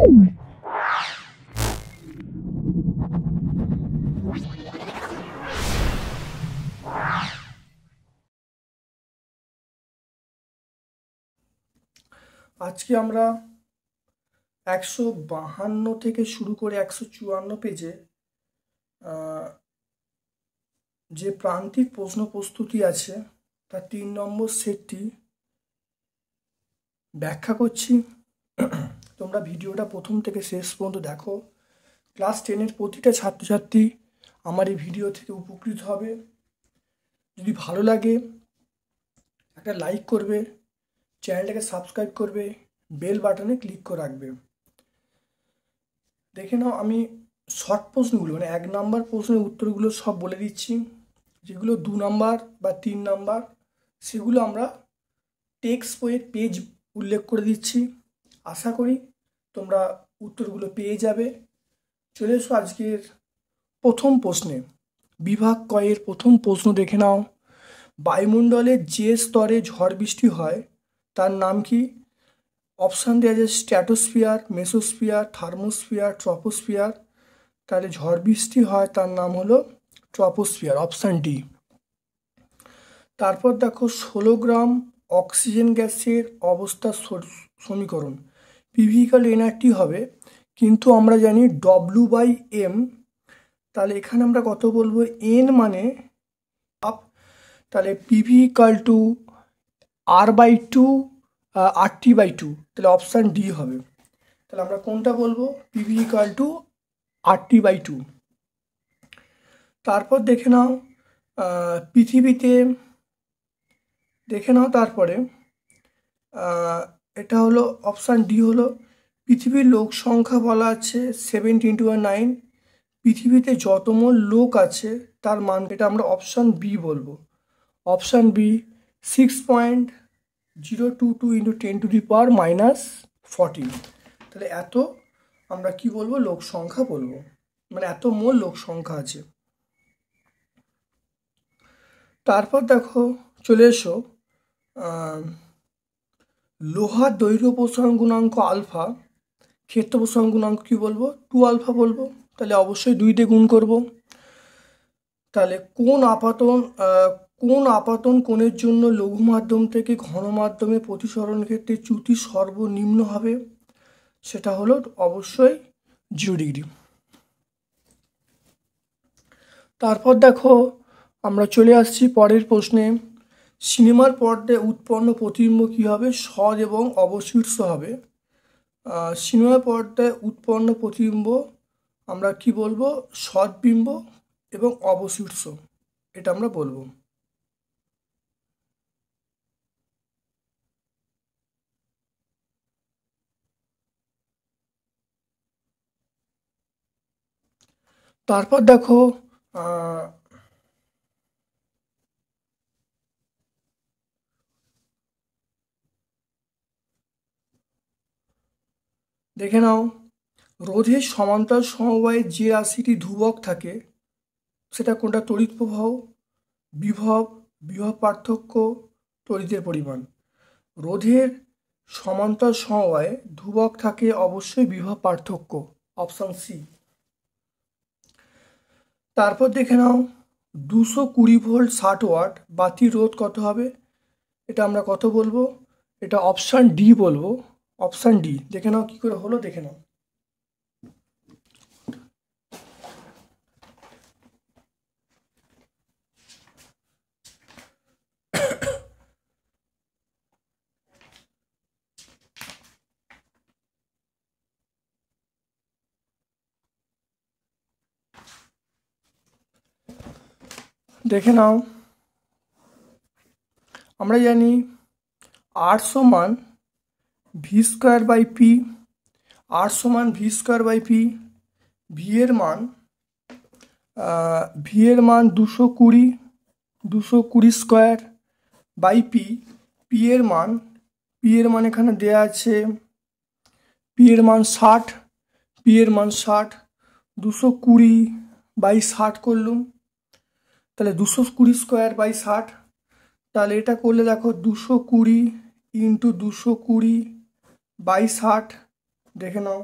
আজকে আমরা 152 থেকে শুরু করে 154 পেজে যে প্রান্তিক প্রশ্ন প্রস্তুতি আছে তার 3 নম্বর সেটটি ব্যাখ্যা করছি। তোমরা ভিডিওটা প্রথম থেকে শেষ পর্যন্ত দেখো। ক্লাস 10-এর প্রতিটা ছাত্রছাত্রী আমার এই ভিডিও থেকে উপকৃত হবে। যদি ভালো লাগে একটা লাইক করবে, চ্যানেলটাকে সাবস্ক্রাইব করবে, বেল বাটনে ক্লিক করে রাখবে। দেখে নাও, আমি শর্ট প্রশ্নগুলো মানে 1 নাম্বার প্রশ্নের উত্তরগুলো সব বলে দিচ্ছি। যেগুলো 2 নাম্বার বা 3 নাম্বার সেগুলো আমরা টেক্সট বইয়ের পেজ উল্লেখ করে দিচ্ছি। আশা করি তোমরা উত্তরগুলো পেয়ে যাবে। চলে এসো আজকের প্রথম প্রশ্নে। বিভাগ কয়ের প্রথম প্রশ্ন দেখে নাও। বায়ুমণ্ডলের যে স্তরে ঝড় বৃষ্টি হয় তার নাম কি? অপশান দেওয়া আছে স্ট্র্যাটোস্ফিয়ার, মেসোস্ফিয়ার, থার্মোস্ফিয়ার, ট্রপোস্ফিয়ার। তাহলে ঝড় বৃষ্টি হয় তার নাম হলো ট্রপোস্ফিয়ার, অপশান ডি। তারপর দেখো 16 গ্রাম অক্সিজেন গ্যাসের অবস্থার সমীকরণ। PV=NRT হবে, কিন্তু আমরা জানি W/M। তাহলে এখানে আমরা কত বলবো? N মানে আপ। তাহলে PV=R/2 RT/2। তাহলে অপশান ডি হবে। তাহলে আমরা কোনটা বলবো? PV=RT/2। তারপর দেখে নাও পৃথিবীতে, দেখে নাও তারপরে এটা হলো অপশান ডি হলো পৃথিবীর লোক সংখ্যা বলা আছে 7×9। পৃথিবীতে যত মোট লোক আছে তার মান, এটা আমরা অপশান বি বলবো। Option B 6.022 × 10⁻⁻14। তাহলে এত আমরা কি বলবো? লোক সংখ্যা বলবো, মানে এত মোট লোক সংখ্যা আছে। তারপর দেখো, চলে এসো লোহার দৈর্ঘ্য প্রসারণ গুণাঙ্ক আলফা, ক্ষেত্র প্রসারণ গুণাঙ্ক কি বলবো? 2 আলফা বলবো। তাহলে অবশ্যই 2 দিয়ে গুণ করব। তাহলে কোন আপাতন কোণের জন্য লঘু মাধ্যম থেকে ঘন মাধ্যমে প্রতিসরণ ক্ষেত্রে চ্যুতি সর্বনিম্ন হবে? সেটা হলো অবশ্যই 0 ডিগ্রি। তারপর দেখো, আমরা চলে আসছি পরের প্রশ্নে। সিনেমার পর্দায় উৎপন্ন প্রতিবিম্ব কী হবে? সৎ এবং অবশীর্ষ হবে। সিনেমার পর্দায় উৎপন্ন প্রতিবিম্ব আমরা কি বলবো? সৎবিম্ব এবং অবশীর্ষ, এটা আমরা বলবো। তারপর দেখো দেখে নাও, রোধের সমান্তরাল সমবায়ে যে রাশিটি ধ্রুবক থাকে সেটা কোনটা? তড়িৎ প্রবাহ, বিভব, বিভব পার্থক্য, তড়িতের পরিমাণ। রোধের সমান্তরাল সমবায়ে ধ্রুবক থাকে অবশ্যই বিভব পার্থক্য, অপশান সি। তারপর দেখে নাও 220 ভোল্ট 60 ওয়াট বাতির রোধ কত হবে? এটা আমরা কত বলবো? এটা অপশান ডি বলবো, অপশান ডি। দেখে নাও কি করে হলো, দেখে নাও। দেখে নাও, আমরা জানি R সমান V²/P, R সমান V²/P। ভি এর মান 220/P। পি এর মান এখানে দেয়া আছে, পি এর মান 60, 220/60 করলুম। তাহলে 220²/60। তাহলে এটা করলে দেখো 220 × 220/60। দেখে নাও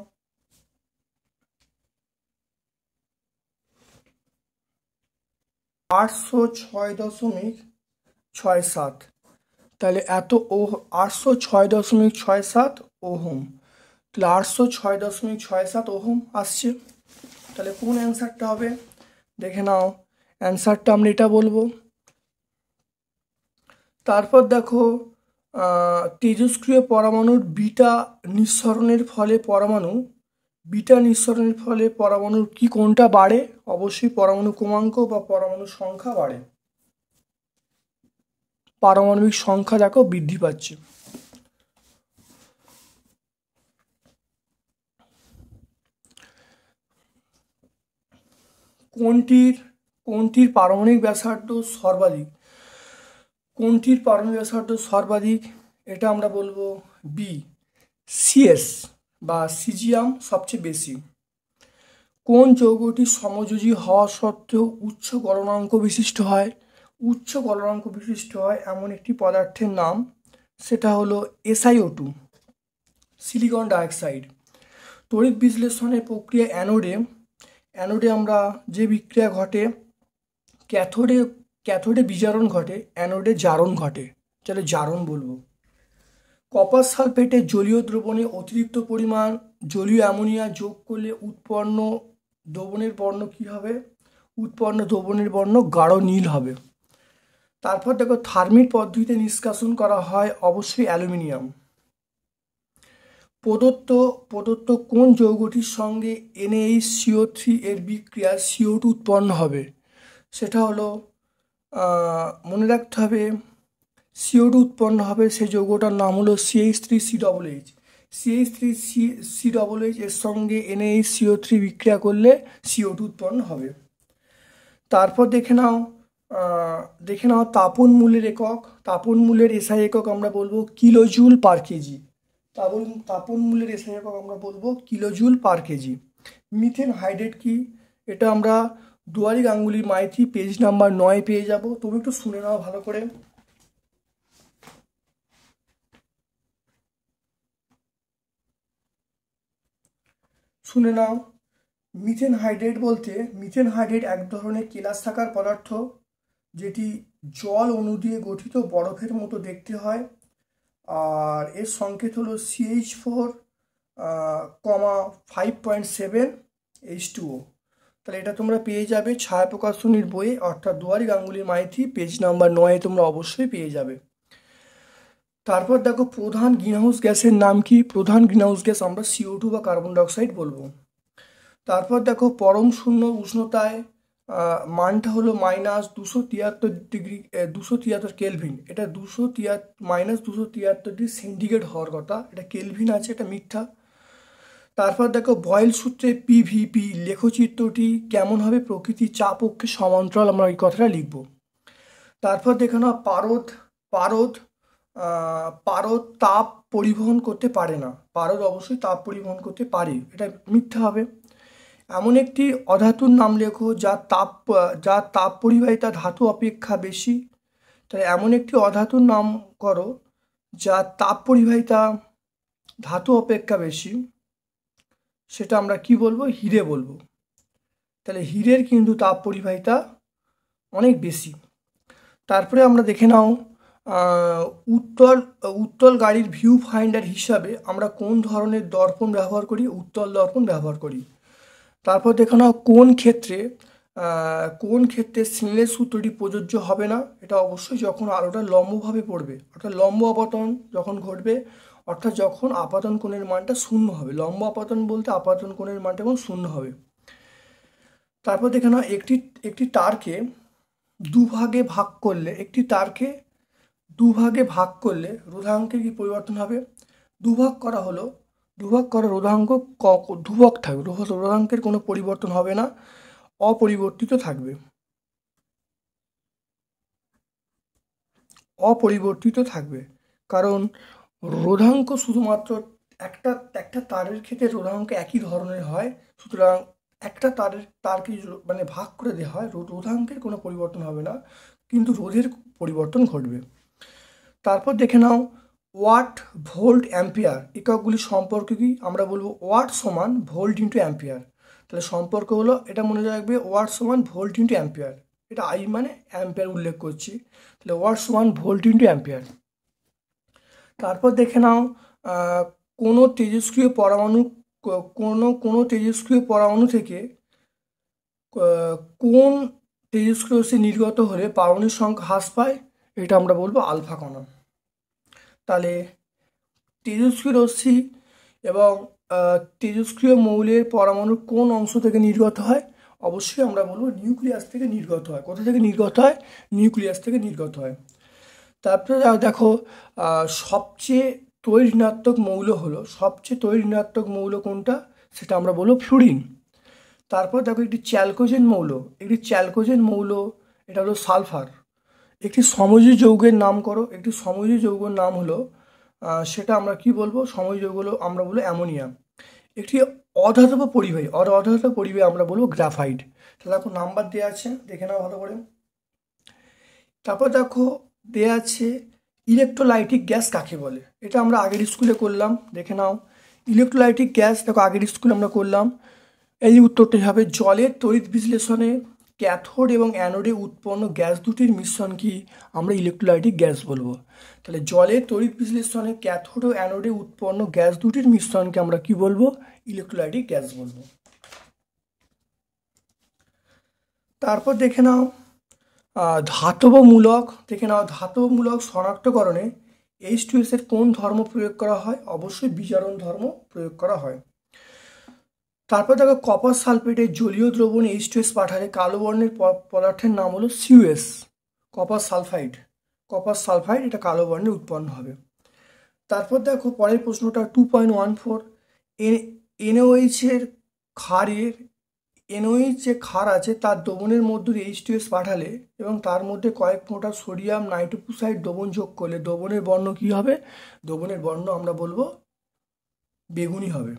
806.67, তাহলে এত 806.67 ওহম, তাহলে 806.67 ওহম আসছে। তাহলে কোন অ্যান্সারটা হবে দেখে নাও, অ্যান্সারটা আমরা এটা বলবো। তারপর দেখো তেজস্ক্রিয় পরমাণুর বিটা নিঃসরণের ফলে পরমাণুর কি কোনটা বাড়ে? অবশ্যই পরমাণু ক্রমাঙ্ক বা পরমাণু সংখ্যা বাড়ে। পারমাণবিক সংখ্যা দেখো বৃদ্ধি পাচ্ছে। কোনটির পারমাণবিক ব্যাসার্ধ সর্বাধিক? এটা আমরা বলবো বি, সিএস বা সিজিয়াম সবচেয়ে বেশি। কোন যৌগটি সমযোজী হওয়া সত্ত্বেও উচ্চ গলনাঙ্ক বিশিষ্ট হয়? এমন একটি পদার্থের নাম, সেটা হলো SiO2, সিলিকন ডাইঅক্সাইড। তড়িৎ বিশ্লেষণের প্রক্রিয়া অ্যানোডে আমরা যে বিক্রিয়া ঘটে, ক্যাথোডে বিজারণ ঘটে, অ্যানোডে জারণ ঘটে, তাহলে জারণ বলবো। কপার সালফেটের জলীয় দ্রবণে অতিরিক্ত পরিমাণ জলীয় অ্যামোনিয়া যোগ করলে উৎপন্ন দ্রবণের বর্ণ কী হবে? গাঢ় নীল হবে। তারপর দেখো থার্মিট পদ্ধতিতে নিষ্কাশন করা হয় অবশ্যই অ্যালুমিনিয়াম। প্রদত্ত কোন যৌগটির সঙ্গে NaHCO3 এর বিক্রিয়া CO2 উৎপন্ন হবে? সেটা হলো মনে রাখতে হবে, CO2 উৎপন্ন হবে, সেই যৌগটার নাম হলো CH3COOH। CH3COOH এর সঙ্গে NaHCO3 বিক্রিয়া করলে CO2 উৎপন্ন হবে। তারপর দেখে নাও তাপন মূলের SI একক আমরা বলবো কিলোজুল পার কেজি। তাপন মূলের SI একক আমরা বলবো কিলোজুল পার কেজি। মিথেন হাইড্রেট কি? এটা আমরা দুয়ারি গাঙ্গুলি মাইতি পেজ নাম্বার 9 পেয়ে যাব। তুমি একটু শুনে নাও ভালো করে। মিথেন হাইড্রেট এক ধরনের কেলাস থাকার পদার্থ, যেটি জল অণু দিয়ে গঠিত, বরফের মতো দেখতে হয়, আর এর সংকেত হলো CH4, 5.7 H2O। তাহলে এটা তোমরা পেয়ে যাবে ছায়া প্রকাশনীর বইয়ে, অর্থাৎ দুয়ারি গাঙ্গুলি মাইতি পেজ নাম্বার 9 তোমরা অবশ্যই পেয়ে যাবে। তারপর দেখো প্রধান গ্রিনহাউস গ্যাসের নাম কি? প্রধান গ্রিনহাউস গ্যাস আমরা CO2 বা কার্বন ডাইঅক্সাইড বলবো। তারপর দেখো পরম শূন্য উষ্ণতায় মানটা হলো -273 কেলভিন। এটা -273 সেন্টিগ্রেড হওয়ার কথা, এটা কেলভিন আছে, এটা মিথ্যা। তারপর দেখো বয়েল সূত্রে PVP লেখচিত্রটি কেমন হবে? প্রকৃতির চাপ অক্ষের সমান্তরাল, আমরা এই কথাটা লিখব। তারপর দেখো না পারদ তাপ পরিবহন করতে পারে না। পারদ অবশ্যই তাপ পরিবহন করতে পারে, এটা মিথ্যা হবে। এমন একটি অধাতুর নাম লেখো যার তাপ পরিবাহিতা ধাতু অপেক্ষা বেশি। তাহলে এমন একটি অধাতুর নাম করো যার তাপ পরিবাহিতা ধাতু অপেক্ষা বেশি, সেটা আমরা কি বলবো? হিরে বলবো। তাহলে হিরের কিন্তু তাপ পরিবাহিতা অনেক বেশি। তারপরে আমরা দেখে নাও উত্তল গাড়ির ভিউ ফাইন্ডার হিসাবে আমরা কোন ধরনের দর্পণ ব্যবহার করি? উত্তল দর্পণ ব্যবহার করি। তারপর দেখে নাও কোন ক্ষেত্রে স্নেলের সূত্রটি প্রযোজ্য হবে না? এটা অবশ্যই যখন আলোটা লম্বভাবে পড়বে, অর্থাৎ লম্ব আপতন যখন ঘটবে, অর্থাৎ যখন আপাতন কোণের মানটা 0 হবে। লম্ব আপতন বলতে আপাতন কোণের মানটা এবং 0 হবে। তারপর দেখে নাও একটি তারকে দুভাগে ভাগ করলে রোধাঙ্কের কি পরিবর্তন হবে? দুভাগ করা রোধাঙ্ক ধ্রুবক থাকবে, রোধাঙ্কের কোনো পরিবর্তন হবে না, অপরিবর্তিত থাকবে। কারণ রোধাঙ্ক শুধুমাত্র একটা তারের ক্ষেত্রে রোধাঙ্ক একই ধরনের হয়, সুতরাং একটা তারকে মানে ভাগ করে দেওয়া হয়, রোধাঙ্কের কোনো পরিবর্তন হবে না, কিন্তু রোধের পরিবর্তন ঘটবে। তারপর দেখে নাও ওয়াট, ভোল্ট, অ্যাম্পিয়ার এককগুলি সম্পর্ক কি? আমরা বলবো ওয়াট সমান ভোল্ট ইন্টু অ্যাম্পিয়ার। তাহলে সম্পর্ক হলো, এটা মনে রাখবে, ওয়াট সমান ভোল্ট ইন্টু অ্যাম্পিয়ার। এটা আই মানে অ্যাম্পিয়ার উল্লেখ করছি, তাহলে ওয়াট সমান ভোল্ট ইন্টু অ্যাম্পিয়ার। তারপর দেখে নাও কোনো তেজস্ক্রিয় পরমাণু কোনো তেজস্ক্রিয় পরমাণু থেকে কোন তেজস্ক্রিয় রশ্মি নির্গত হলে পারমাণবিক সংখ্যা হ্রাস পায়, এটা আমরা বলবো আলফা কণা। তাহলে তেজস্ক্রিয় রশ্মি এবং তেজস্ক্রিয় মৌলের পরমাণুর কোন অংশ থেকে নির্গত হয়, অবশ্যই আমরা বলবো নিউক্লিয়াস থেকে নির্গত হয়। কোথা থেকে নির্গত হয়? নিউক্লিয়াস থেকে নির্গত হয়। তারপরে দেখো সবচেয়ে তড়িৎ-ঋণাত্মক মৌল হলো, সবচেয়ে তড়িৎ-ঋণাত্মক মৌল কোনটা, সেটা আমরা বলবো ফ্লুরিন। তারপর দেখো একটি চ্যালকোজেন মৌল, এটা হলো সালফার। একটি সমযোজী যৌগের নাম করো, একটি সমযোজী যৌগের নাম হলো সেটা আমরা কি বলবো, সমযোজী যৌগ হলো আমরা বলবো অ্যামোনিয়া। একটি অধাতব পরিবাহী আমরা বলবো গ্রাফাইট। তাহলে দেখো নাম্বার দেওয়া আছে, দেখে নাও ভালো করে। তারপর দেখো দেওয়া আছে ইলেকট্রোলাইটিক গ্যাস কাকে বলে, এটা আমরা আগের স্কুলে করলাম, দেখে নাও। ইলেকট্রোলাইটিক গ্যাস দেখো আগের স্কুলে আমরা করলাম। এই উত্তরটি হবে জলের তড়িৎ বিশ্লেষণে ক্যাথোড এবং অ্যানোডে উৎপন্ন গ্যাস দুটির মিশ্রণ কি, আমরা ইলেকট্রোলাইটিক গ্যাস বলবো। তাহলে জলের তড়িৎ বিশ্লেষণে ক্যাথোড ও অ্যানোডে উৎপন্ন গ্যাস দুটির মিশ্রণকে আমরা কি বলবো, ইলেকট্রোলাইটিক গ্যাস বলবো। তারপর দেখে নাও ধাতব মূলক শনাক্তকরণে H2S এর কোন ধর্ম প্রয়োগ করা হয়, অবশ্যই বিজারণ ধর্ম প্রয়োগ করা হয়। তারপর দেখো কপার সালফেটের জলীয় দ্রবণ H2S পাঠালে কালো বর্ণের পদার্থের নাম হলো CuS, কপার সালফাইড, এটা কালো বর্ণে উৎপন্ন হবে। তারপর দেখো পরের প্রশ্নটা 2.14, NaOH এর ক্ষারের NaOH যে ক্ষার আছে তার দ্রবণের মধ্য দিয়ে H2S পাঠালে এবং তার মধ্যে কয়েক ফোঁটা সোডিয়াম নাইট্রোক্সাইড দ্রবণ যোগ করলে দ্রবণের বর্ণ কি হবে, দ্রবণের বর্ণ আমরা বলবো বেগুনি হবে।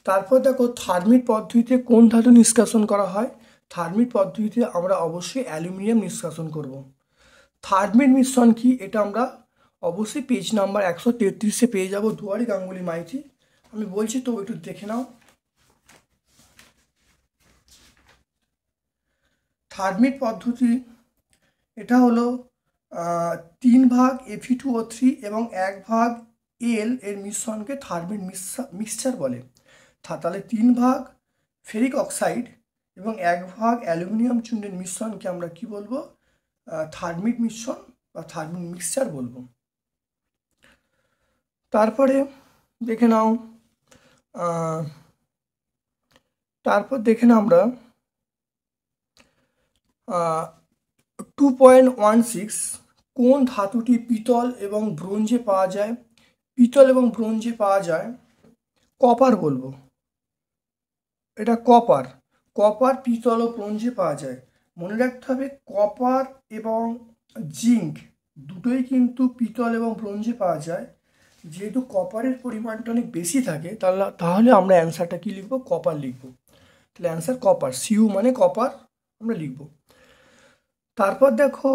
তারপর দেখো থার্মিট পদ্ধতিতে কোন ধাতু নিষ্কাশন করা হয়, থার্মিট পদ্ধতিতে আমরা অবশ্যই অ্যালুমিনিয়াম নিষ্কাশন করব। থার্মিট মিশ্রণ কি, এটা আমরা অবশ্যই পেজ নাম্বার 133-এ পেয়ে যাব, দুয়ারি গাঙ্গুলি মাইতি। আমি বলছি তো একটু দেখে নাও। থার্মিট পদ্ধতি এটা হলো 3 ভাগ Fe2O3 এবং 1 ভাগ Al এর মিশ্রণকে থার্মিট মিক্সচার বলে। তাহলে 3 ভাগ ফেরিক অক্সাইড এবং 1 ভাগ অ্যালুমিনিয়াম চূর্ণের মিশ্রণকে আমরা কি বলবো, থার্মিট মিশ্রণ বা থার্মিট মিক্সচার বলবো। তারপরে দেখে নাও আমরা 2.16 কোন ধাতুটি পিতল এবং ব্রোঞ্জে পাওয়া যায়, কপার বলবো, এটা কপার, পিতল ও ব্রোঞ্জে পাওয়া যায়। মনে রাখতে হবে কপার এবং জিঙ্ক দুটোই কিন্তু পিতল এবং ব্রোঞ্জে পাওয়া যায়। যেহেতু কপারের পরিমাণটা অনেক বেশি থাকে তাহলে আমরা অ্যান্সারটা কি লিখবো, কপার লিখবো। তাহলে অ্যান্সার কপার, Cu মানে কপার আমরা লিখবো। তারপর দেখো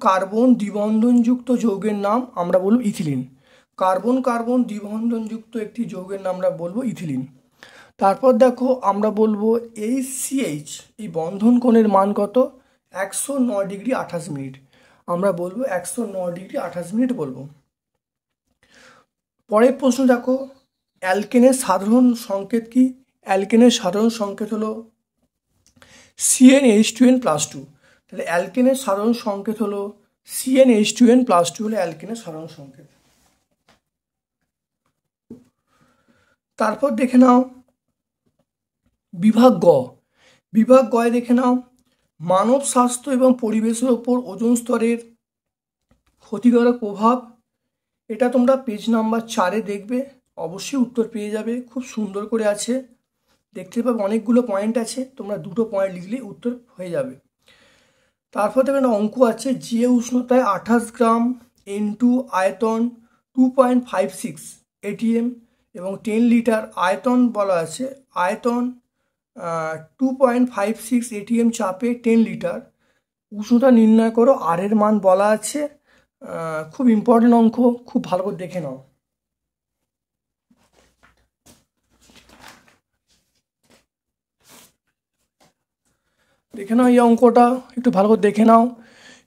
কার্বন দ্বিবন্ধনযুক্ত যৌগের নাম আমরা বলবো ইথিলিন। কার্বন দ্বিবন্ধনযুক্ত একটি যৌগের নাম আমরা বলবো ইথিলিন। তারপর দেখো আমরা বলবো HCH এই বন্ধন কোণের মান কত, 109 ডিগ্রি 28 মিনিট, আমরা বলবো 109 ডিগ্রি 28 মিনিট বলবো। পরের প্রশ্ন দেখো অ্যালকেনের সাধারণ সংকেত কি, অ্যালকেনের সাধারণ সংকেত হলো CnH2n+2। তাহলে অ্যালকেনের সাধারণ সংকেত হলো CnH2n+2 হলো অ্যালকেনের সাধারণ সংকেত। তারপর দেখে নাও বিভাগ গয়ে দেখে নাও মানব স্বাস্থ্য এবং পরিবেশের ওপর ওজোন স্তরের ক্ষতিকারক প্রভাব, এটা তোমরা পেজ নাম্বার 4-এ দেখবে, অবশ্যই উত্তর পেয়ে যাবে, খুব সুন্দর করে আছে, দেখতে পাবে অনেকগুলো পয়েন্ট আছে, তোমরা 2টো পয়েন্ট লিখলেই উত্তর হয়ে যাবে। তারপর দেখবেন অঙ্ক আছে যে উষ্ণতায় 28 গ্রাম N2 আয়তন 2.56 ATM এবং 10 লিটার আয়তন বলা আছে, আয়তন 2.56 ATM চাপে 10 লিটার উষ্ণতা নির্ণয় করো, আর এর মান বলা আছে। খুব ইম্পর্টেন্ট অঙ্ক, খুব ভালো করে দেখে নাও। দেখে নাও এই অঙ্কটা একটু ভালো করে দেখে নাও।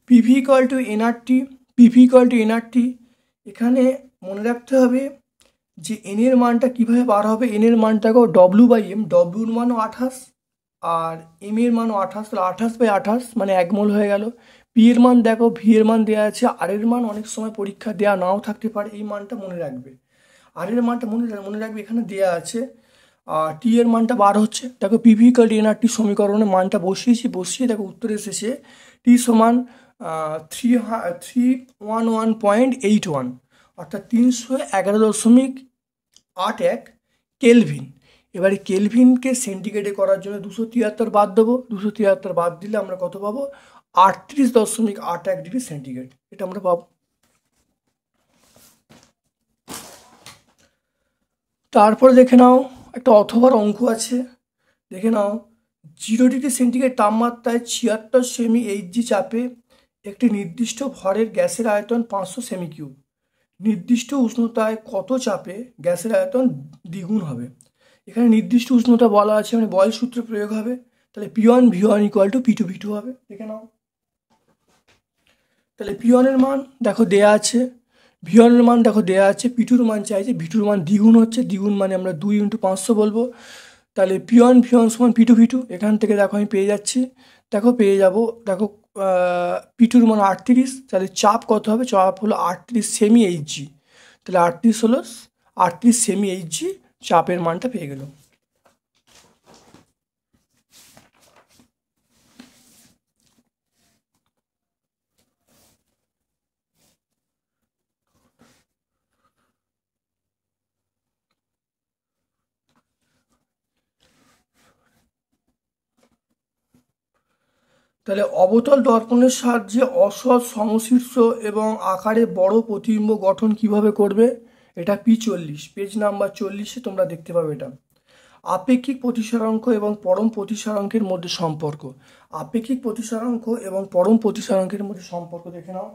PV equal to NRT, PV equal to NRT. এখানে মনে রাখতে হবে যে এন এর মানটা কীভাবে বার হবে। এন এর মানটাকে ডব্লিউ বাই এম, ডব্লিউর মানও 28 আর এম এর মানও 28, তাহলে 28/28 মানে 1 মোল হয়ে গেল। পি এর মান দেখো, ভি এর মান দেওয়া আছে, আর এর মান অনেক সময় পরীক্ষা দেওয়া নাও থাকতে পারে, এই মানটা মনে রাখবে। আর এর মানটা মনে রাখবে এখানে দেওয়া আছে। আর টি এর মানটা বার হচ্ছে, দেখো পিভি ইকুয়াল টু এনআরটি সমীকরণে মানটা বসিয়ে দেখো উত্তর এসেছে টি সমান 311.81, অর্থাৎ 311.81 কেলভিন। এবারে কেলভিনকে সেন্টিগ্রেডে করার জন্য 273 বাদ দেবো, 273 বাদ দিলে আমরা কত পাবো? 38.81 ডিগ্রি সেন্টিগ্রেড, এটা আমরা পাবো। তারপরে দেখে নাও একটা অথবার অঙ্ক আছে, দেখে নাও 0 ডিগ্রি সেন্টিগ্রেড তাপমাত্রায় 76 সেমি এইচজি চাপে একটি নির্দিষ্ট ভরের গ্যাসের আয়তন 500 সেমি কিউব। নির্দিষ্ট উষ্ণতায় কত চাপে গ্যাসের আয়তন দ্বিগুণ হবে? এখানে নির্দিষ্ট উষ্ণতা বলা আছে মানে বয়েল সূত্র প্রয়োগ হবে, তাহলে P1 V1 equal to P2 V2 হবে। দেখে নাও, তাহলে P1 এর মান দেখো দেয়া আছে, V1 এর মান দেখো দেয়া আছে, P2 এর মান চাইছে, V2 এর মান দ্বিগুণ হচ্ছে, দ্বিগুণ মানে আমরা 2 × 500 বলবো। তাহলে P1 সমান P2 V2, এখান থেকে দেখো আমি পেয়ে যাচ্ছি, দেখো পেয়ে যাব, দেখো P2 এর মান 38, তাহলে চাপ কত হবে? চাপ হলো 38 সেমি এইচজি, তাহলে 38 হলো 38 সেমি এইচজি, চাপের মানটা পেয়ে গেল। তাহলে অবতল দর্পণের সাহায্যে অসৎ সমশীর্ষ এবং আকারে বড় প্রতিবিম্ব গঠন কিভাবে করবে? এটা P40, পেজ নাম্বার 40-এ তোমরা দেখতে পাবে এটা। আপেক্ষিক প্রতিসরাঙ্ক এবং পরম প্রতিসরাঙ্কের মধ্যে সম্পর্ক। আপেক্ষিক প্রতিসরাঙ্ক এবং পরম প্রতিসরাঙ্কের মধ্যে সম্পর্ক দেখে নাও।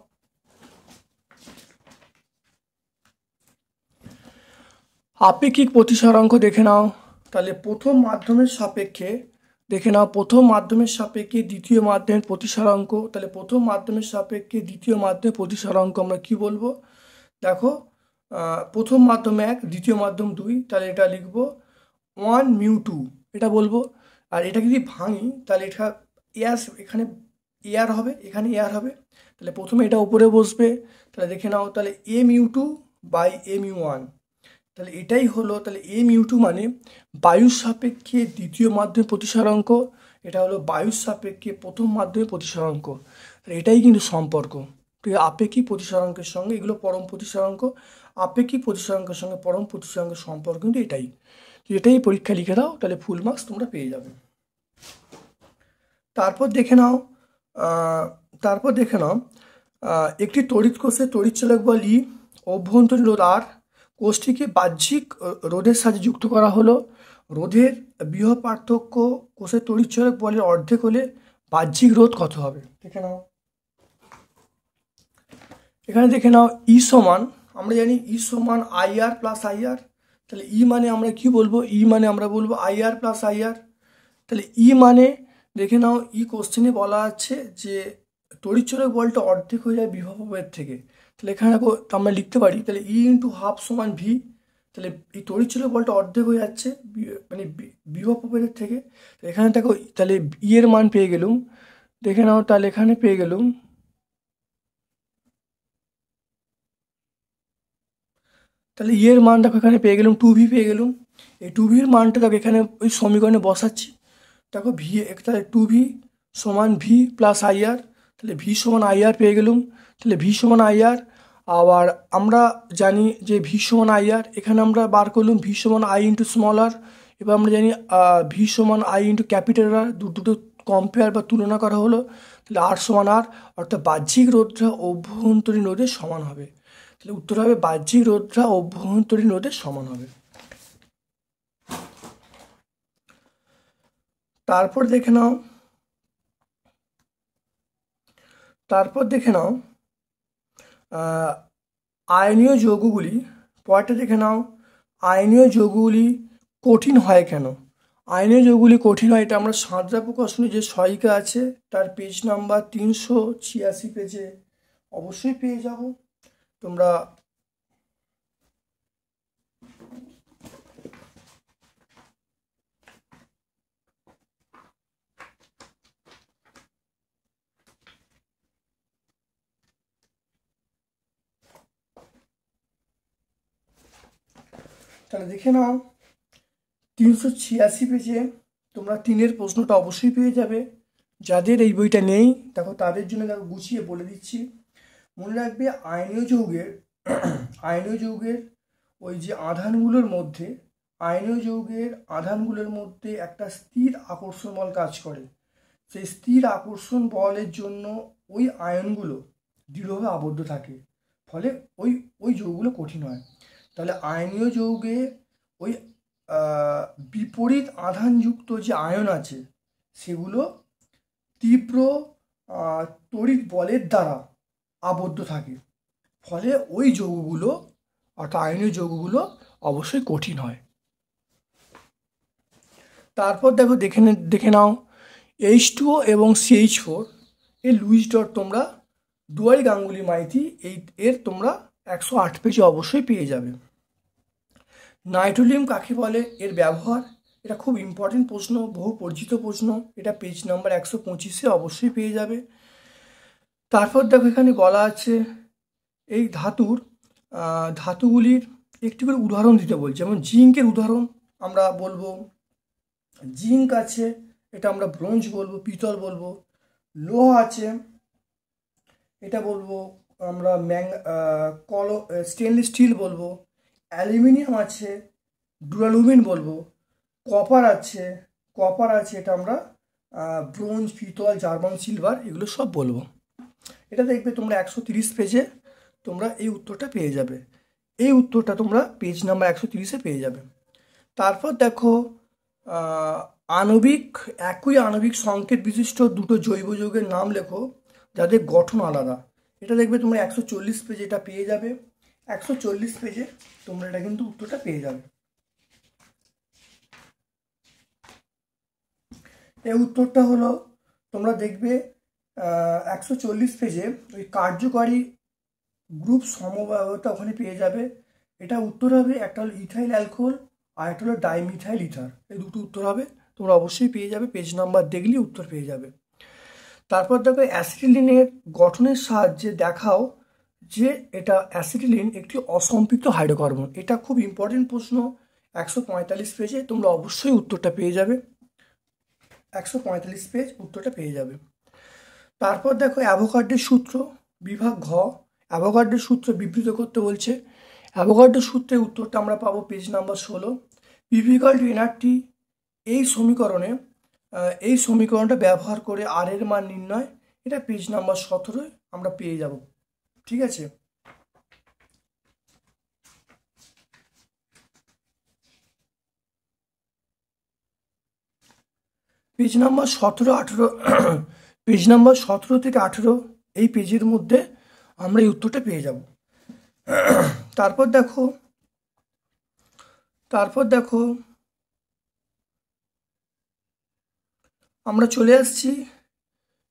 আপেক্ষিক প্রতিসরাঙ্ক দেখে নাও, তাহলে প্রথম মাধ্যমের সাপেক্ষে দেখে নাও, প্রথম মাধ্যমের সাপেক্ষে দ্বিতীয় মাধ্যমের প্রতিসরাঙ্ক। তাহলে প্রথম মাধ্যমের সাপেক্ষে দ্বিতীয় মাধ্যমের প্রতিসরাঙ্ক আমরা কি বলবো? দেখো প্রথম মাধ্যম 1, দ্বিতীয় মাধ্যম 2, তাহলে এটা লিখবো 1μ2, এটা বলবো। আর এটা যদি ভাঙি তাহলে এটা এখানে এয়ার হবে, এখানে এয়ার হবে, তাহলে প্রথমে এটা উপরে বসবে, তাহলে দেখে নাও, তাহলে aμ2/aμ1, তাহলে এটাই হলো, তাহলে aμ2 মানে বায়ুর সাপেক্ষে দ্বিতীয় মাধ্যমের প্রতিসরাঙ্ক, এটা হলো বায়ুর সাপেক্ষে প্রথম মাধ্যমের প্রতিসরাঙ্ক, তাহলে এটাই কিন্তু সম্পর্ক। ঠিক আছে, আপেক্ষিক প্রতিসরাঙ্কের সঙ্গে এগুলো পরম প্রতিসরাঙ্ক, আপেক্ষিক প্রতিসরাঙ্কের সঙ্গে পরম প্রতিসরাঙ্কের সম্পর্ক কিন্তু এটাই। এটাই পরীক্ষা লিখে দাও, তাহলে ফুল মার্কস তোমরা পেয়ে যাবে। তারপর দেখে নাও একটি তড়িৎ কোষে তড়িৎচালক বল ই, অভ্যন্তরীণ রোধ আর, কোষটিকে বাহ্যিক রোধের সাথে যুক্ত করা হলো। রোধের বৃহৎ পার্থক্য কোষের তড়িৎচালক বলের অর্ধেক হলে বাহ্যিক রোধ কত হবে? দেখে নাও, এখানে দেখে নাও ই সমান, আমরা জানি ই সমান IR + IR, তাহলে ই মানে আমরা কি বলবো? ই মানে আমরা বলবো IR + IR। তাহলে ই মানে দেখে নাও, ই কোশ্চেনে বলা আছে যে তড়িৎচালক বলটা অর্ধেক হয়ে যায় বিভব প্রভেদ থেকে, তাহলে এখানে দেখো আমরা লিখতে পারি, তাহলে ই × ½ সমান ভি, তাহলে এই তড়িৎচালক বলটা অর্ধেক হয়ে যাচ্ছে মানে বিভব প্রভেদের থেকে। এখানে দেখো, তাহলে ই এর মান পেয়ে গেলুম, দেখে নাও, তাহলে এখানে পেয়ে গেলুম, তাহলে ই এর মান দেখো এখানে পেয়ে গেলুম 2v পেয়ে গেলুম। এই 2vর মানটা দেখো এখানে ওই সমীকরণে বসাচ্ছি, দেখো ভি, তাহলে 2v সমান v + IR, তাহলে v সমান IR পেয়ে গেলুম, তাহলে v সমান IR। আবার আমরা জানি যে v সমান IR, এখানে আমরা বার করলুম v সমান I × r। এবার আমরা জানি v সমান I × R, দুটো কম্পেয়ার বা তুলনা করা হলো, তাহলে r সমান r, অর্থাৎ বাহ্যিক রোধটা অভ্যন্তরীণ রোধের সমান হবে। তাহলে উত্তর হবে বাহ্যিক রোধটা অভ্যন্তরীণ রোধের সমান হবে। তারপর দেখে নাও আয়নীয় যৌগগুলি, পরেরটা দেখে নাও, আয়নীয় যৌগগুলি কঠিন হয় কেন? আয়নীয় যৌগগুলি কঠিন হয়, এটা আমরা সাঁতরা প্রকাশনী যে সহায়িকা আছে তার পেজ নাম্বার 386 পেজে অবশ্যই পেয়ে যাব। তোমরা তাহলে দেখে নাও 386 পেজে তোমরা 3-এর প্রশ্নটা অবশ্যই পেয়ে যাবে। যাদের এই বইটা নেই দেখো তাদের জন্য দেখো গুছিয়ে বলে দিচ্ছি। মনে রাখবে আয়নীয় যৌগের ওই যে আধানগুলোর মধ্যে একটা স্থির আকর্ষণ বল কাজ করে। সেই স্থির আকর্ষণ বলের জন্য ওই আয়নগুলো দৃঢ়ভাবে আবদ্ধ থাকে, ফলে ওই যৌগগুলো কঠিন হয়। তাহলে আয়নীয় যৌগে ওই বিপরীত আধানযুক্ত যে আয়ন আছে সেগুলো তীব্র তড়িৎ বলের দ্বারা আবদ্ধ থাকে, ফলে ওই যৌগগুলো অর্থাৎ আয়নীয় যৌগগুলো অবশ্যই কঠিন হয়। তারপর দেখে নাও H2O এবং CH4 এর লুইস ডট তোমরা দুয়ারি গাঙ্গুলি মাইতি এর তোমরা 108 পেজে অবশ্যই পেয়ে যাবে। নাইট্রোলিয়াম কাকে বলে, এর ব্যবহার, এটা খুব ইম্পর্টেন্ট প্রশ্ন, বহু পরিচিত প্রশ্ন, এটা পেজ নাম্বার 125-এ অবশ্যই পেয়ে যাবে। তারপর দেখো এখানে বলা আছে এই ধাতুগুলির একটি করে উদাহরণ দিতে বলছে। যেমন জিঙ্কের উদাহরণ আমরা বলবো, জিঙ্ক আছে, এটা আমরা ব্রোঞ্জ বলবো, পিতল বলবো। লোহা আছে, এটা বলবো আমরা স্টেনলেস স্টিল বলবো। অ্যালুমিনিয়াম আছে, ডুরালুমিন বলবো। কপার আছে, এটা আমরা ব্রোঞ্জ, পিতল, জার্মান সিলভার এগুলো সব বলবো। এটা দেখবে তোমরা 130 পেজে তোমরা এই উত্তরটা পেয়ে যাবে। এই উত্তরটা তোমরা পেজ নাম্বার 130-এ পেয়ে যাবে। তারপর দেখো একই আণবিক সংকেত বিশিষ্ট দুটো জৈব যৌগের নাম লেখো যাদের গঠন আলাদা। এটা দেখবে তোমরা 140 পেজে এটা পেয়ে যাবে। 140 পেজে তোমরা এটা কিন্তু উত্তরটা পেয়ে যাবে। এই উত্তরটা হলো তোমরা দেখবে 140 পেজে ওই কার্যকারী গ্রুপ সমবায়তা ওখানে পেয়ে যাবে। এটা উত্তর হবে, একটা হলো ইথাইল অ্যালকোহল আর একটা হলো ডাইমিথাইল ইথার। এই দুটো উত্তর হবে, তোমরা অবশ্যই পেয়ে যাবে, পেজ নাম্বার দেখলে উত্তর পেয়ে যাবে। তারপর দেখো অ্যাসিটিলিনের গঠনের সাহায্যে দেখাও যে এটা অ্যাসিটিলিন একটি অসম্পৃক্ত হাইড্রোকার্বন। এটা খুব ইম্পর্টেন্ট প্রশ্ন, 145 পেজে তোমরা অবশ্যই উত্তরটা পেয়ে যাবে। 145 পেজ উত্তরটা পেয়ে যাবে। তারপর দেখো অ্যাভোগাড্রোর সূত্র, বিভাগ ঘ, অ্যাভোগাড্রোর সূত্র বিবৃত করতে বলছে। অ্যাভোগাড্রোর সূত্রের উত্তরটা আমরা পাবো পেজ নাম্বার 16। PV=nRT এই সমীকরণটা ব্যবহার করে আর এর মান নির্ণয়, এটা পেজ নাম্বার 17 আমরা পেয়ে যাব। ঠিক আছে, পেজ নাম্বার 17-18 পেজ নাম্বার 17 থেকে 18 এই পেজের মধ্যে আমরা এই উত্তরটা পেয়ে যাব। তারপর দেখো আমরা চলে আসছি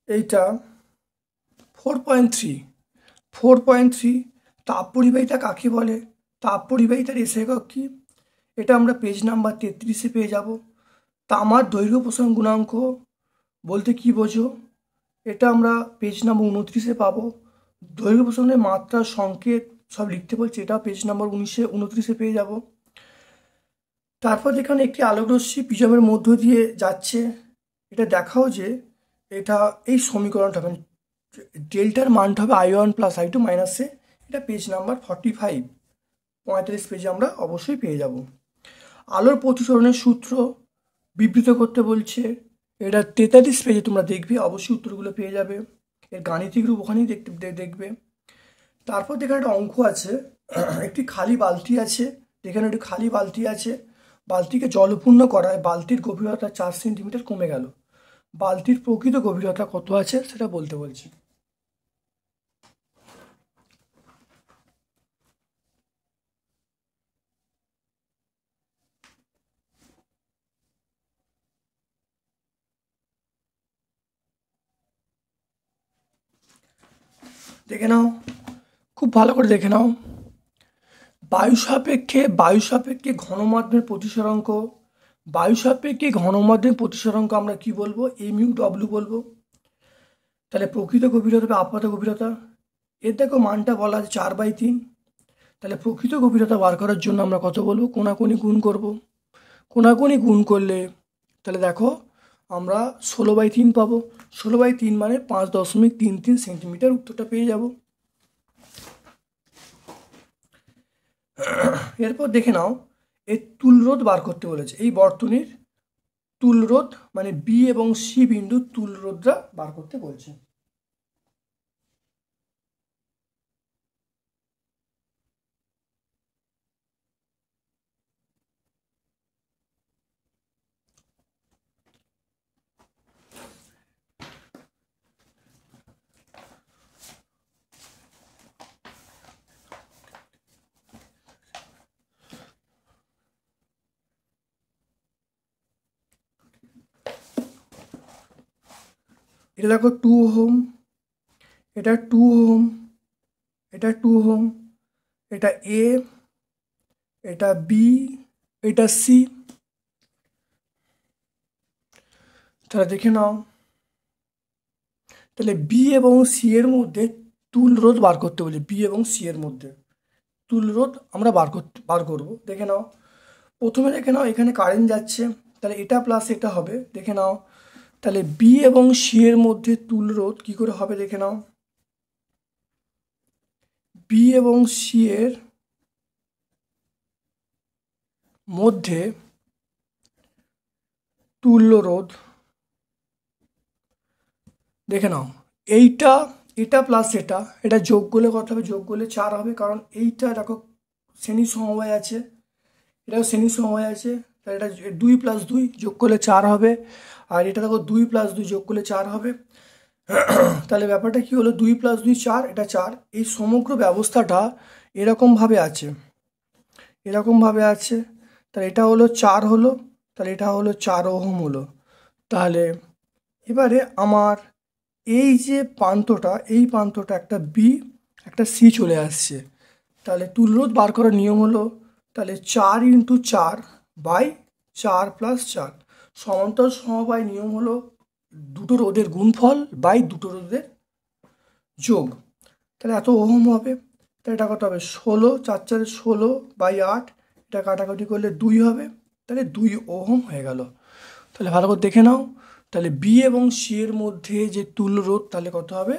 এইটা 4.3 তাপ পরিবাহিতা কাকে বলে, তাপ পরিবাহিতার এসে একক কি, এটা আমরা পেজ নাম্বার 33-এ পেয়ে যাব। তামার দৈর্ঘ্য প্রসারণ গুণাঙ্ক বলতে কি বোঝো, এটা আমরা পেজ নাম্বার 29-এ পাবো। দৈর্ঘ্য প্রসারণের মাত্রা, সংকেত সব লিখতে বলছে, এটা পেজ নাম্বার 29-এ পেয়ে যাব। তারপর এখানে একটি আলোকরশ্মি প্রিজমের মধ্য দিয়ে যাচ্ছে, এটা দেখাও যে এটা এই সমীকরণটা মানে ডেল্টার মানটা হবে I1 + I2 - A, এটা পেজ নাম্বার 45 পেজে আমরা অবশ্যই পেয়ে যাব। আলোর প্রতিসরণের সূত্র বিবৃত করতে বলছে, এটা 43 পেজে তোমরা দেখবে, অবশ্যই উত্তরগুলো পেয়ে যাবে। এর গাণিতিক রূপ ওখানেই দেখবে। তারপর এখানে একটা অঙ্ক আছে, একটি খালি বালতি আছে, বালতিকে জলপূর্ণ করায় বালতির গভীরতা 4 সেন্টিমিটার কমে গেল। বালতির প্রকৃত গভীরতা কত আছে সেটা বলতে বলছি। দেখে নাও, খুব ভালো করে দেখে নাও। বায়ু সাপেক্ষে ঘনমাধ্যমের প্রতিসরাঙ্ক, বায়ু সাপেক্ষে ঘনমাধ্যমের প্রতিসরাঙ্ক আমরা কি বলবো? এমইউ ডব্লিউ বলবো। তাহলে প্রকৃত গভীরতা বা আপাত গভীরতা, এর দেখো মানটা বলা আছে 4/3। তাহলে প্রকৃত গভীরতা বার করার জন্য আমরা কত বলবো? কোনাকুনি গুণ করব। কোনাকুনি গুণ করলে তাহলে দেখো আমরা 16/3 পাবো। 16/3 মানে 5.33 সেন্টিমিটার, উত্তরটা পেয়ে যাব। এরপর দেখে নাও, এর তুল্যরোধ বার করতে বলেছে। এই বর্তনীর তুল্যরোধ মানে বি এবং সি বিন্দুর তুল্যরোধটা বার করতে বলছে। এটা দেখো 2 ওহম, এটা 2 ওহম, এটা 2 ওহম, এটা এ, এটা বি, এটা সি। তাহলে দেখে নাও, তাহলে বি এবং সি এর মধ্যে তুল্যরোধ বার করতে বলি। বি এবং সি এর মধ্যে তুল্যরোধ আমরা বার করব। দেখে নাও, প্রথমে দেখে নাও এখানে কারেন্ট যাচ্ছে, তাহলে এটা প্লাস এটা হবে। দেখে নাও, তাহলে বি এবং সি এর মধ্যে তুল্যরোধ কি করে হবে? দেখে নাও, বি এবং সি এর মধ্যে তুল্যরোধ, দেখে নাও এইটা, এটা প্লাস এটা যোগ করলে কত হবে? যোগ করলে 4 হবে, কারণ এইটা দেখো শ্রেণী সমবায় আছে, এটাও শ্রেণী সমবায় আছে। তাহলে এটা 2 + 2 যোগ করলে 4 হবে, আর এটা দেখো 2 + 2 যোগ করলে 4 হবে। তাহলে ব্যাপারটা কি হলো? 2 + 2 4, এটা 4। এই সমগ্র ব্যবস্থাটা এরকমভাবে আছে, এরকমভাবে আছে। তাহলে এটা হলো 4 হলো, তাহলে এটা হলো 4 ওহম হলো। তাহলে এবারে আমার এই যে প্রান্তটা, এই প্রান্তটা একটা বি একটা সি চলে আসছে। তাহলে তুল্যরোধ বার করার নিয়ম হলো, তাহলে 4 × 4/4 + 4 সমান্তরাল সমবায় নিয়ম হলো দুটো রোধের গুণফল বাই দুটো রোধের যোগ। তাহলে এত ওহম হবে। তাহলে এটা কত হবে? 16, 4 4 16/8, এটা কাটাকাটি করলে 2 হবে। তাহলে 2 ওহম হয়ে গেল। তাহলে ভালো করে দেখে নাও, তাহলে বি এবং সি এর মধ্যে যে তুল্যরোধ তাহলে কত হবে?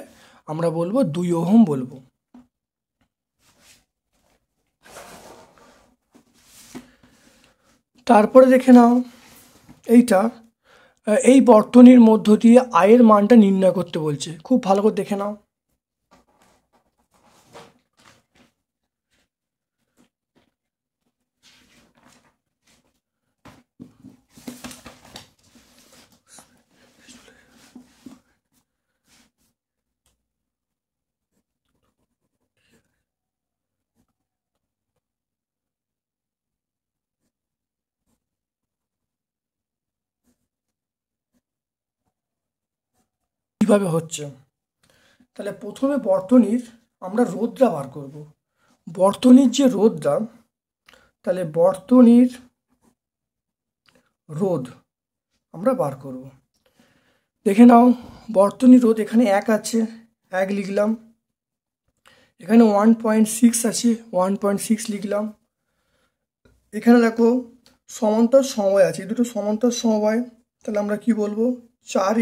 আমরা বলবো 2 ওহম বলবো। তারপরে দেখে নাও এইটা, এই বর্তনীর মধ্য দিয়ে আয়ের মানটা নির্ণয় করতে বলছে। খুব ভালো করে দেখে নাও, কিভাবে হচ্ছে। তাহলে প্রথমে বর্তনীর আমরা রোধটা বার করব। বর্তনীর যে রোধটা, তাহলে বর্তনীর রোধ আমরা বার করব। দেখে নাও, বর্তনীর রোধ এখানে 1 আছে, 1 লিখলাম। এখানে 1.6 আছে, 1.6 লিখলাম। এখানে দেখো সমান্তর সমবায় আছে, এই দুটো সমান্তর সমবায়। তাহলে আমরা কি বলবো? 4 ×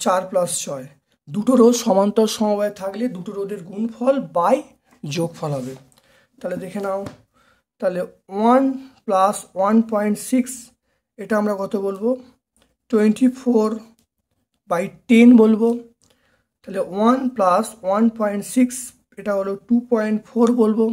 6/4 + 6। দুটো রোধ সমান্তর সমবায় থাকলে দুটো রোধের গুণফল বাই যোগফল হবে। তাহলে দেখে নাও, তাহলে 1 + 1.6, এটা আমরা কত বলবো? 24/10 বলবো। তাহলে 1 + 1.6, এটা হলো 2.4 বলবো।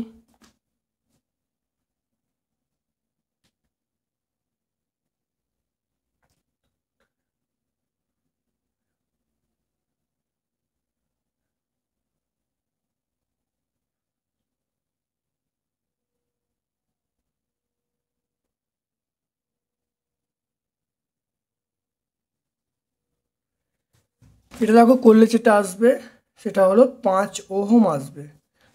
এটা দেখো করলে যেটা আসবে সেটা হলো 5 ওহম আসবে।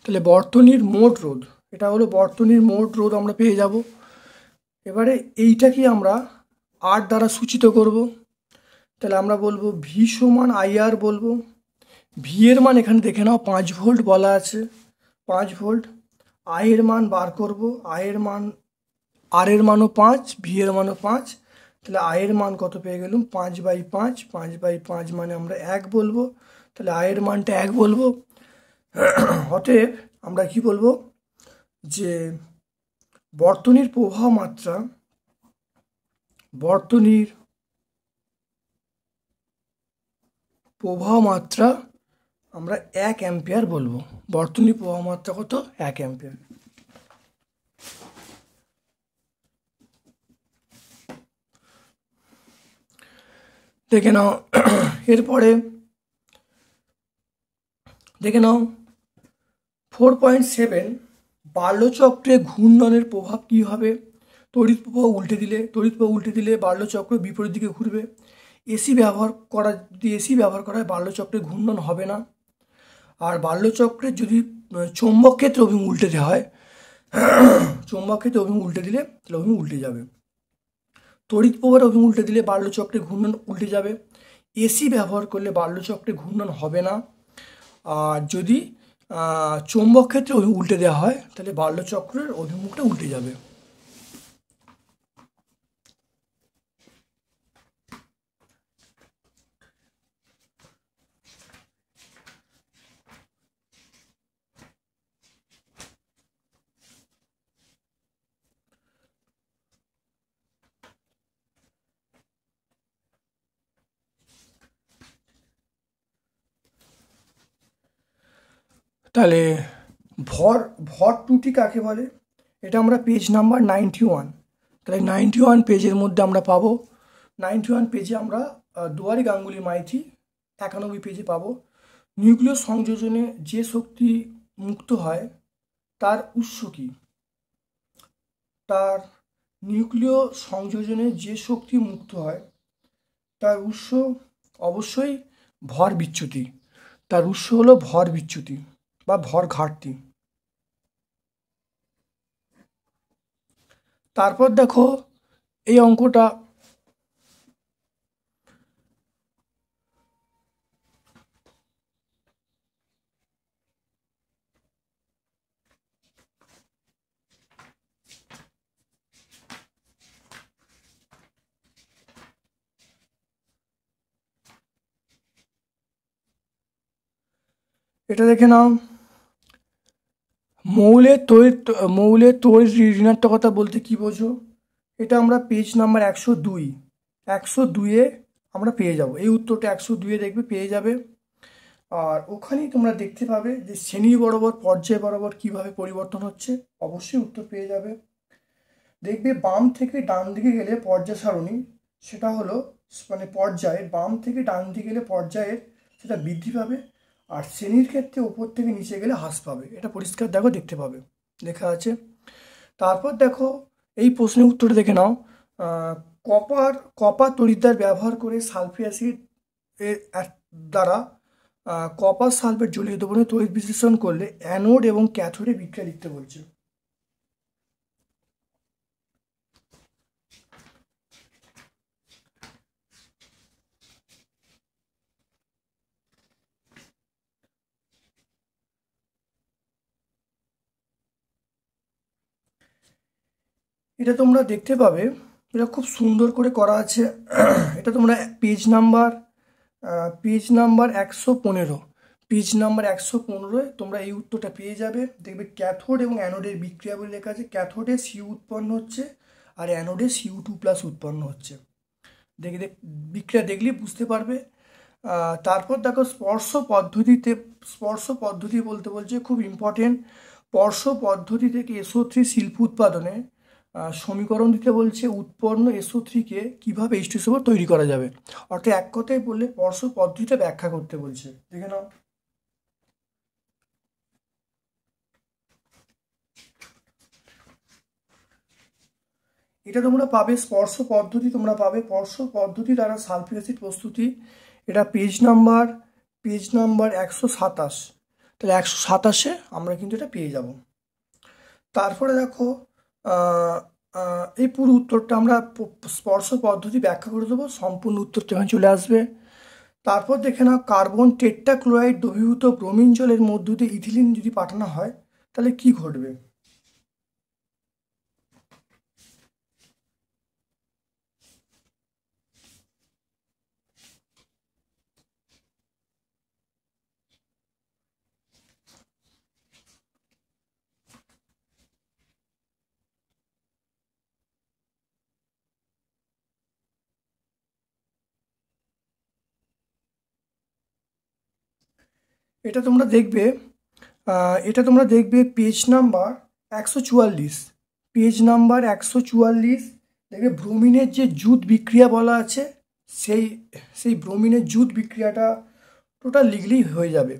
তাহলে বর্তনীর মোট রোধ, এটা হলো বর্তনীর মোট রোধ আমরা পেয়ে যাব। এবারে এইটাকে আমরা আর দ্বারা সূচিত করব। তাহলে আমরা বলবো ভি সমান আইআর বলবো। ভি এর মান এখানে দেখে নাও 5 ভোল্ট বলা আছে, 5 ভোল্ট। আই এর মান বার করব, আই এর মান, আর এর মানও 5, ভি এর মানও 5। তাহলে আই এর মান কত পেয়ে গেলাম 5/5, 5/5 মানে আমরা 1 বলবো। তাহলে আই এর মানটা 1 বলবো। অতএব আমরা কি বলবো যে বর্তনীর প্রবাহ মাত্রা, বর্তনীর প্রবাহ মাত্রা আমরা 1 অ্যাম্পিয়ার বলবো। বর্তনীর প্রবাহ মাত্রা কত? 1 অ্যাম্পিয়ার। দেখে নাও এরপরে দেখে নাও 4.7 বার্লোচক্রে ঘূর্ণনের প্রভাব কী হবে? তড়িৎ প্রবাহ উল্টে দিলে বার্লোচক্র বিপরীত দিকে ঘুরবে। এসি ব্যবহার করা, যদি এসি ব্যবহার করা হয় বার্লোচক্রে ঘূর্ণন হবে না। আর বার্লোচক্রের যদি চৌম্বক ক্ষেত্রে অভিমুখ উল্টে দেওয়া হয়, চৌম্বক ক্ষেত্রে অভিমুখ উল্টে দিলে তাহলে অভিমুখ উল্টে যাবে। তড়িৎ প্রবাহের অভিমুখ উল্টে দিলে বার্লোচক্রে ঘূর্ণন উল্টে যাবে। এসি ব্যবহার করলে বার্লোচক্রে ঘূর্ণন হবে না। আর যদি চৌম্বক ক্ষেত্রে উল্টে দেওয়া হয় তাহলে বার্লোচক্রের অভিমুখটা উল্টে যাবে। তাহলে ভর ভর ত্রুটি কাকে বলে? এটা আমরা পেজ নাম্বার 91, তাহলে 91 পেজের মধ্যে আমরা পাবো। 91 পেজে আমরা দুয়ারি গাঙ্গুলি মাইতি 91 পেজে পাবো। নিউক্লিয় সংযোজনে যে শক্তি মুক্ত হয় তার উৎস কী? তার নিউক্লিয় সংযোজনে যে শক্তি মুক্ত হয় তার উৎস অবশ্যই ভর বিচ্যুতি। তার উৎস হলো ভর বিচ্যুতি বা ভর ঘাটতি। তারপর দেখো এই অঙ্কটা, এটা দেখে নাও। মৌলের তড়িৎ ঋণাত্মকতা বলতে কি বোঝো? এটা আমরা পেজ নাম্বার 102 আমরা পেয়ে যাব। এই উত্তরটা 102 দেখবে পেয়ে যাবে। আর ওখানেই তোমরা দেখতে পাবে যে শ্রেণী বরাবর পর্যায় বরাবর কিভাবে পরিবর্তন হচ্ছে, অবশ্যই উত্তর পেয়ে যাবে। দেখবে বাম থেকে ডান দিকে গেলে পর্যায় সারণী, সেটা হলো মানে পর্যায়ের বাম থেকে ডান দিকে গেলে পর্যায়ের সেটা বৃদ্ধি পাবে। আর শ্রেণীর ক্ষেত্রে উপর থেকে নিচে গেলে হ্রাস পাবে। এটা পরিষ্কার দেখো, দেখতে পাবে লেখা আছে। তারপর দেখো এই প্রশ্নের উত্তরটা দেখে নাও। কপার তড়িৎদ্বার ব্যবহার করে সালফিক অ্যাসিড এর দ্বারা কপার সালফেট জলীয় দ্রবণে তড়িৎ বিশ্লেষণ করলে অ্যানোড এবং ক্যাথোডে বিক্রিয়া লিখতে বলছে। এটা তোমরা দেখতে পাবে, এটা খুব সুন্দর করে করা আছে। এটা তোমরা পেজ নাম্বার 115, পেজ নাম্বার 115 তোমরা এই উত্তরটা পেয়ে যাবে। দেখবে ক্যাথোড এবং অ্যানোডের বিক্রিয়া বলে লেখা আছে। ক্যাথোডে সিউ উৎপন্ন হচ্ছে আর অ্যানোডে Cu2+ উৎপন্ন হচ্ছে। দেখে বিক্রিয়া দেখলেই বুঝতে পারবে। তারপর দেখো স্পর্শ পদ্ধতি বলতে বলছে, খুব ইম্পর্টেন্ট। স্পর্শ পদ্ধতি থেকে SO3 শিল্প উৎপাদনে সমীকরণ দিতে বলছে। উৎপন্ন SO3-কে কীভাবে H2SO4 তৈরি করা যাবে। অর্থাৎ এক কথায় বললে স্পর্শ পদ্ধতিটা ব্যাখ্যা করতে বলছে। দেখে নাও। এটা তোমরা পাবে স্পর্শ পদ্ধতি, তোমরা পাবে স্পর্শ পদ্ধতি দ্বারা সালফিক অ্যাসিড প্রস্তুতি। এটা পেজ নাম্বার 127। তাহলে 127-এ আমরা কিন্তু এটা পেয়ে যাব। তারপরে দেখো এই পুরো উত্তরটা আমরা স্পর্শ পদ্ধতি ব্যাখ্যা করে দেবো, সম্পূর্ণ উত্তরটা এখানে চলে আসবে। তারপর দেখে নাও, কার্বন টেট্রাক্লোরাইড দ্রবীভূত ব্রোমিন জলের মধ্য দিয়ে ইথিলিন যদি পাঠানো হয় তাহলে কি ঘটবে। এটা তোমরা দেখবে পেজ নাম্বার 144। পেজ নাম্বার 144 দেখবে ব্রোমিনের যে জুট বিক্রিয়া বলা আছে, সেই ব্রোমিনের জুট বিক্রিয়াটা টোটাল লিখলেই হয়ে যাবে।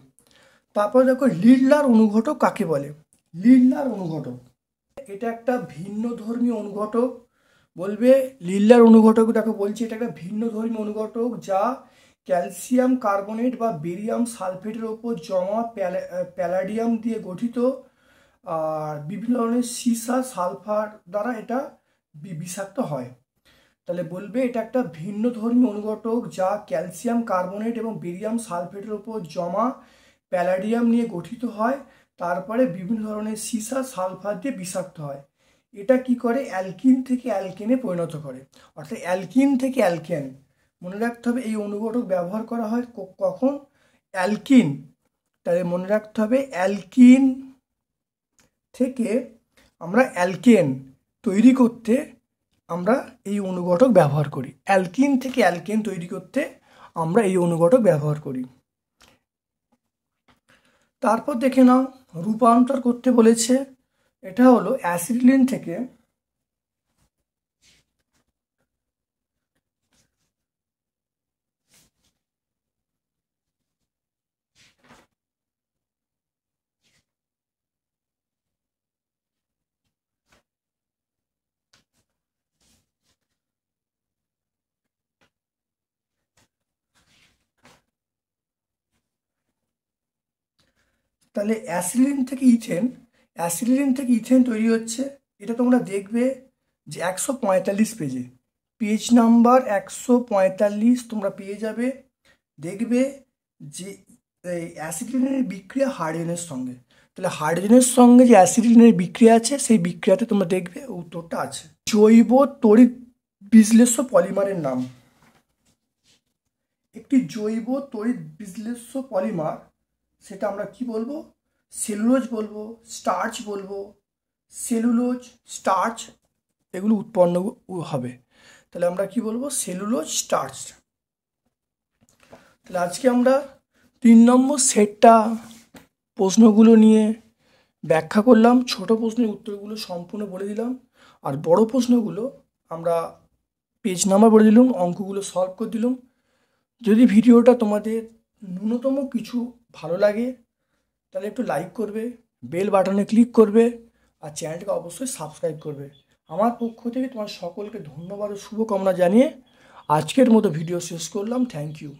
তারপর দেখো লিডলার অনুঘটক কাকে বলে। লিডলার অনুঘটক এটা একটা ভিন্ন ধর্মী অনুঘটক। বলবে লিডলার অনুঘটক, দেখো বলছি এটা একটা ভিন্ন ধর্মী অনুঘটক যা ক্যালসিয়াম কার্বনেট বা বেরিয়াম সালফেটের ওপর জমা প্যালাডিয়াম দিয়ে গঠিত, আর বিভিন্ন ধরনের সীসা সালফার দ্বারা এটা বিষাক্ত হয়। তাহলে বলবে এটা একটা ভিন্ন ধর্মী অনুঘটক যা ক্যালসিয়াম কার্বনেট এবং বেরিয়াম সালফেটের ওপর জমা প্যালাডিয়াম নিয়ে গঠিত হয়, তারপরে বিভিন্ন ধরনের সীসা সালফার দিয়ে বিষাক্ত হয়। এটা কি করে, অ্যালকিন থেকে অ্যালকেনে পরিণত করে, অর্থাৎ অ্যালকিন থেকে অ্যালকেন। মনে রাখতে হবে এই অনুঘটক ব্যবহার করা হয় কখন, অ্যালকিন। তাহলে মনে রাখতে হবে অ্যালকিন থেকে আমরা অ্যালকেন তৈরি করতে আমরা এই অনুঘটক ব্যবহার করি। অ্যালকিন থেকে অ্যালকেন তৈরি করতে আমরা এই অনুঘটক ব্যবহার করি। তারপর দেখে নাও রূপান্তর করতে বলেছে। এটা হলো অ্যাসিটিলিন থেকে তাহলে অ্যাসিলিন থেকে ইথেন তৈরি হচ্ছে। এটা তোমরা দেখবে যে 145 পেজে, পেজ নাম্বার 145 তোমরা পেয়ে যাবে। দেখবে যে এই অ্যাসিটিলিনের বিক্রিয়া হাইড্রোজেনের সঙ্গে, তাহলে হাইড্রোজেনের সঙ্গে যে অ্যাসিটিলিনের বিক্রিয়া আছে সেই বিক্রিয়াতে তোমরা দেখবে উত্তরটা আছে। জৈব তড়িৎ বিশ্লেষ্য পলিমারের নাম। একটি জৈব তড়িৎ বিশ্লেষ্য পলিমার, সেটা আমরা কি বলবো, সেলুলোজ বলবো, স্টার্চ বলবো। সেলুলোজ, স্টার্চ এগুলো উৎপন্ন হবে, তাহলে আমরা কি বলবো, সেলুলোজ স্টার্চ। তাহলে আজকে আমরা 3 নম্বর সেটটা প্রশ্নগুলো নিয়ে ব্যাখ্যা করলাম। ছোট প্রশ্নের উত্তরগুলো সম্পূর্ণ বলে দিলাম, আর বড় প্রশ্নগুলো আমরা পেজ নাম্বার বলে দিলাম, অঙ্কগুলো সলভ করে দিলাম। যদি ভিডিওটা তোমাদের ন্যূনতম কিছু ভালো লাগে তাহলে একটু লাইক করবে, বেল বাটনে ক্লিক করবে, আর চ্যানেলটাকে অবশ্যই সাবস্ক্রাইব করবে। আমার পক্ষ থেকে তোমার সকলকে ধন্যবাদ ও শুভকামনা জানিয়ে আজকের মতো ভিডিও শেষ করলাম। Thank you.